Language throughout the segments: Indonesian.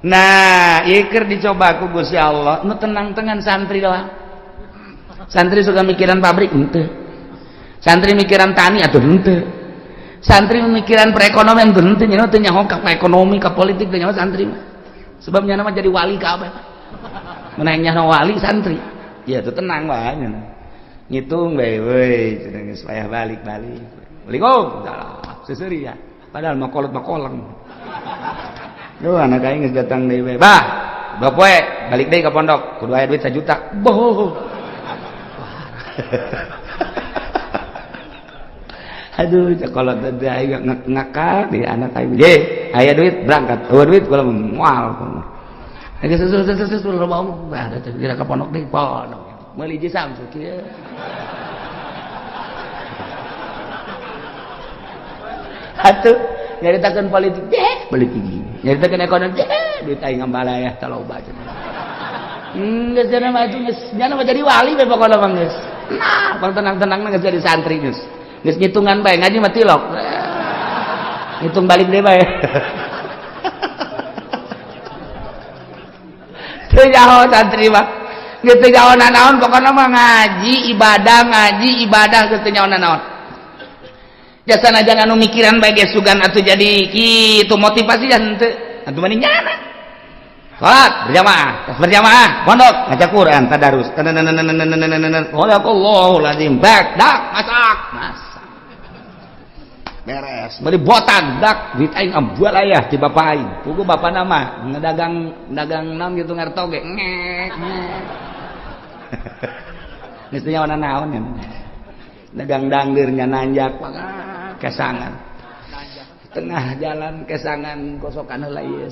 Nah ikir dicoba ku Gusti Allah nu tenang-tenang santri doang. Santri suka mikiran pabrik henteu, santri mikiran tani atuh henteu, santri mikiran perekonomian henteu, nyaho teu nyaho ka ekonomi ka politik teu nyaho santri mah. Sebab nyana mah jadi wali ka apa menang nyaho wali santri ya tuh tenang bae nya ngitung bae we cenah geus payah balik-balik. Waalaikumsalam seseuri ya padahal mah kolot-kolong. Duh anak aing geus datang deui we. Bah, poe balik deui ka pondok kudu aya duit 1 juta. Boh. Aduh kolot teh aing ngakak di anak aing. Ye, aya duit berangkat. Eueuh duit kula moal. Geus susul loba ada teh kira ka pondok deui pondok. Meuli ji Samsu kieu. Atuh nyaritakeun politik balik gigi. Nyaritakeun ekonomi duit aing ngambalayak taloba cenah. Geus cenah mah atuh geus cenah mah jadi wali we pokona mah geus. Nah, pang tenang-tenangna geus jadi santri geus. Geus ngitungan bae ngaji mah tilok. Hitung balik deui bae. Teu nyaho santri mah. Geus teu nyaho naon pokona mah ngaji ibadah geus teu nyaho naon. Jasana jangan anu mikiran bae ge sugan atuh jadi kitu motivasi henteu. Atuh mending nyana. Salat berjamaah, pondok baca Quran, tadarus. Waalaikumsalam lazim. Bak, dak, masak. Beres. Beli botan, dak, duit aing ambual aya ti bapak aing. Pugu bapana mah ngadagang naon gitu ngartoge. Ngek. Geus teu nyaho naon ya. Dagang dangdeurnya nanjak kesangan. Tengah jalan kesangan kosokan heula ieu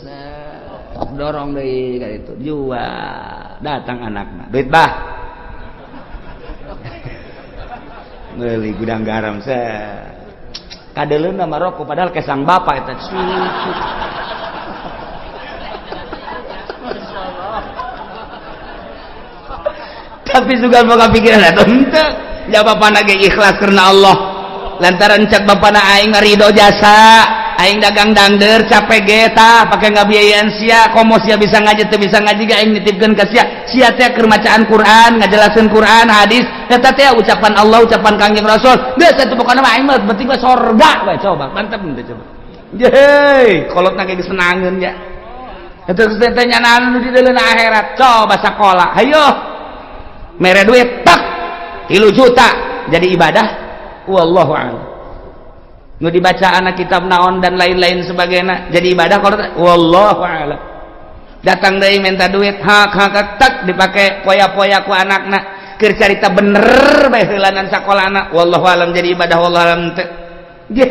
dorong deui ka ditu jual datang anakna duit bah meuli gudang garam kadeleunna mah rokok padahal kesang bapak eta tapi juga boga pikiran atuh henteu ya bapana ge ikhlas karena Allah lantaran cek bapana aing ridho jasa aing dagang dangdeur capek ge tah pake ngabiayaan sia komo sia bisa ngaji teu bisa ngaji ge aing nitipkeun ka sia teh keur macaan Quran ngajelaseun Quran hadis eta teh ucapan Allah ucapan Kangjeng Rasul geus atuh pokona mah aing mah penting mah sorga we coba mantep teh coba yeay kolotna ge disenangeun ya eta teh nyanaan nu di deuleuh akhirat coba sakola hayo mere duit tak 3 juta jadi ibadah wallahu a'lam nu dibaca anak kitab naon dan lain-lain sebagainya jadi ibadah kalau wallahu a'lam datang deui minta duit hak tak dipake poya-poya ku anakna keur carita bener bae heulanan sakolana wallahu a'lam jadi ibadah wallahu a'lam teh ge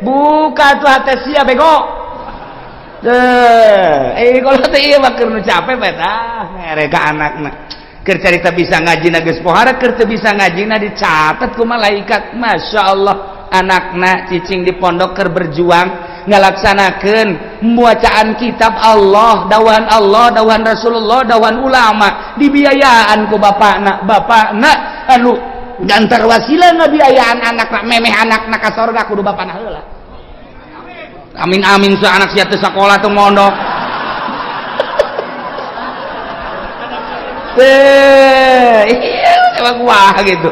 buka tuh hate sia bego kalau teh ieu mah keur nu capek bae tah mere ka anakna keur carita bisa ngajina geus pohara keur teu bisa ngajina dicatet ku malaikat masyaallah anakna cicing di pondok keur berjuang ngalaksanakeun pembacaan kitab Allah dawan Rasulullah dawan ulama dibiayaan ku bapakna anu gantar wasilah ngabiayaan anakna memeh anakna ka sorga kudu bapana heula amin amin sa anak sia teu sakola teu mondok iya wah gitu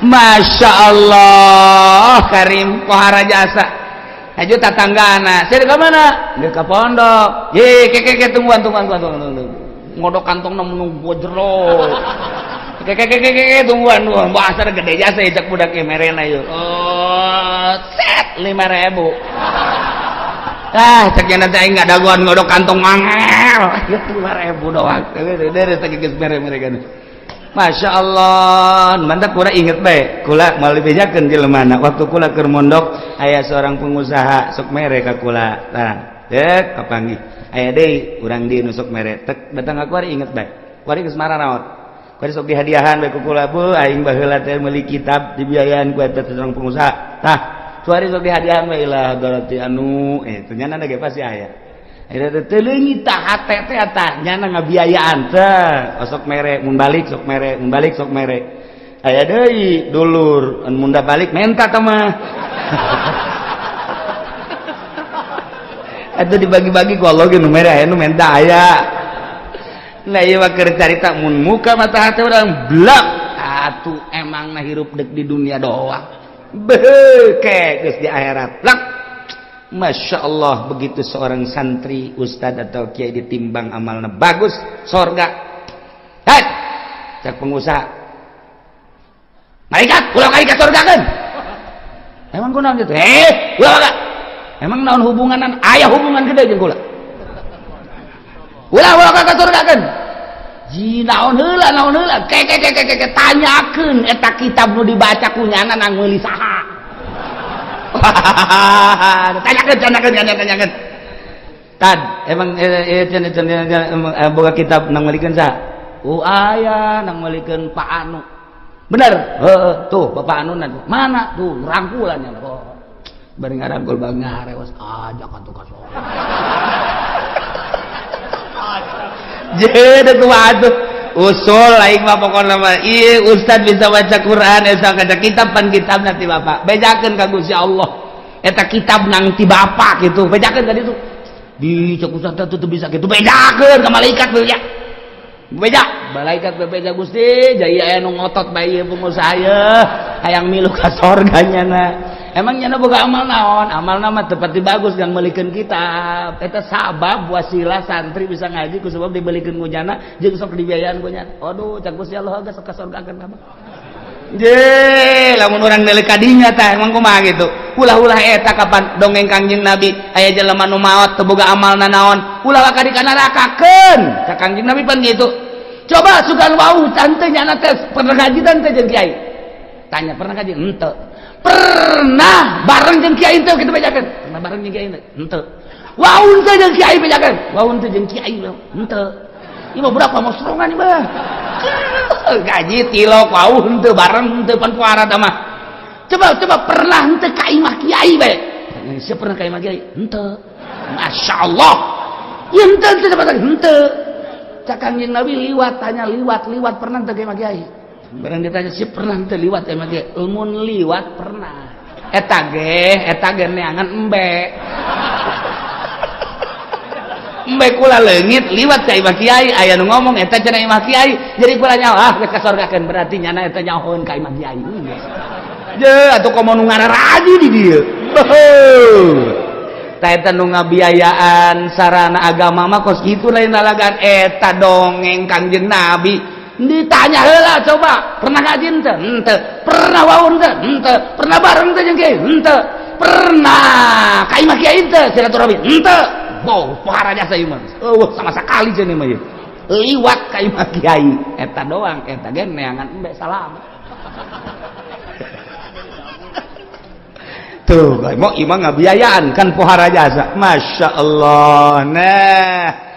Masya Allah Karim pohara jasa aju tatanggana saya ke mana dia ke pondok ye keke tungguan ngodok kantong namun bojero keke tungguan bahasa gede jasa ejak budak merena yuk set 5.000 ceknya nanti aing nggak daguan ngodok kantong mangel 5.000 doang dari geus mere-mere Masya Allah mantap kula inget bae kula mau bejakeun jelemana waktu kula keur mondok aya seorang pengusaha sok mere ka kula tah dek kapanggih aya deui urang di nu sok mere tek datang ka kuari inget bae kuari geus marah naon kuari sok dihadiahan bae ku kula bu aing baheula teh meuli kitab dibiayaan ku eta seorang pengusaha tah kuari sok dihadiahan bae lah berarti anu ternyata ada ge pasti aya akhirnya teleungi tah hate teh tah nyana ngabiayaan teh sok mere mun balik sok mere aya deui dulur mun munda balik menta teh mah Atuh dibagi-bagi ku Allah ge nu mere aya nu menta aya. Nah ieu mah keur carita mun muka mata hati urang blak. Atuh emangna hirup deuk di dunia doang. Beuke geus di akhirat. Blak. Masya Allah, begitu seorang santri, ustad atau kiai ditimbang amalna bagus, sorga. Hei, cak pengusaha. Malaikat, ulah kali ka sorga kan? Emang kunaon gitu? Ulah kagak. Emang naon hubunganan? Aya hubungan gede jeung kula. Ulah ka sorga kan? Ji naon heula? Ke tanyakeun eta kitab nu dibaca kunyana nang meuli saha. Tanyakan. Tad, emang boga kitab nang malikeun saha? Aya nang malikeun Pak Anu. Bener? Tuh Bapak Anu tuh. Mana tuh rangkulannya? Bari ngarangkul bang ngarewas aja atuh ka soal. Jadi tuh usul lain mah pokokna mah ieu ustad bisa baca Quran bisa baca kitab pan kitab nanti Bapak bejakeun ka Gusti Allah eta kitab nang ti Bapak gitu bejakeun ka ditu di cek ustad teh bisa gitu bejakeun ka malaikat beja malaikat bebeja Gusti jadi aya nu ngotot bae ieu pengusaha ieu hayang milu ka sorganya na emang nyana boga amal naon amalna mah teu pati bagus yang meulikeun kitab eta sabab wasilah santri bisa ngaji ku sebab dibelikeun ku jana jeung sok dibiayaan ku nya aduh cak Gusti Allah geus sok kasorgakeun mah je lamun urang neuleuh ka dinya tah emang kumaha gitu ulah-ulah eta kapan dongeng Kangjeng Nabi aya jelema nu maot teu boga amalna naon ulah ka di nerakakeun ka Kangjeng Nabi pan gitu coba sugan wau tante nyana teh pernah ngaji tante jeung kiai tanya pernah ngaji henteu pernah bareng jeung kiai teh kitu bejakeun pernah bareng jeung kiai teh henteu waun teh jeung kiai bejakeun waun teh jeung kiai henteu ieu mah berapa mah sorongan ieu mah gaji tilok waun teh bareng teh pan puara tah mah coba pernah henteu ka imah kiai bae sia pernah ka imah kiai henteu masyaallah ieu henteu henteu cak Kangjeng Nabi liwat tanya liwat pernah teh ka imah kiai barang ditanya si pernah teu liwat emang ge mun liwat pernah eta ge neangan embe kula leungit liwat ka imah kiai aya nu ngomong eta cenah imah kiai jadi kula nyawa geus kasorgakeun berarti nyana eta nyahoeun ka imah kiai je atuh komo nu ngararaji di dieu tah eta nu ngabiayaan sarana agama mah kos kitu lain lalagan eta dongeng Kangjeng Nabi ditanya heula coba pernah ngaji henteu pernah waun henteu pernah bareng teh jeung kiai henteu pernah ka imah kiai henteu silaturahmi henteu wow pohara jasa ieu mah sama sekali cenah mah ieu liwat ka imah kiai eta doang eta ge neangan embe salam tuh mau imah ngabiayaan kan pohara jasa Masya Allah nah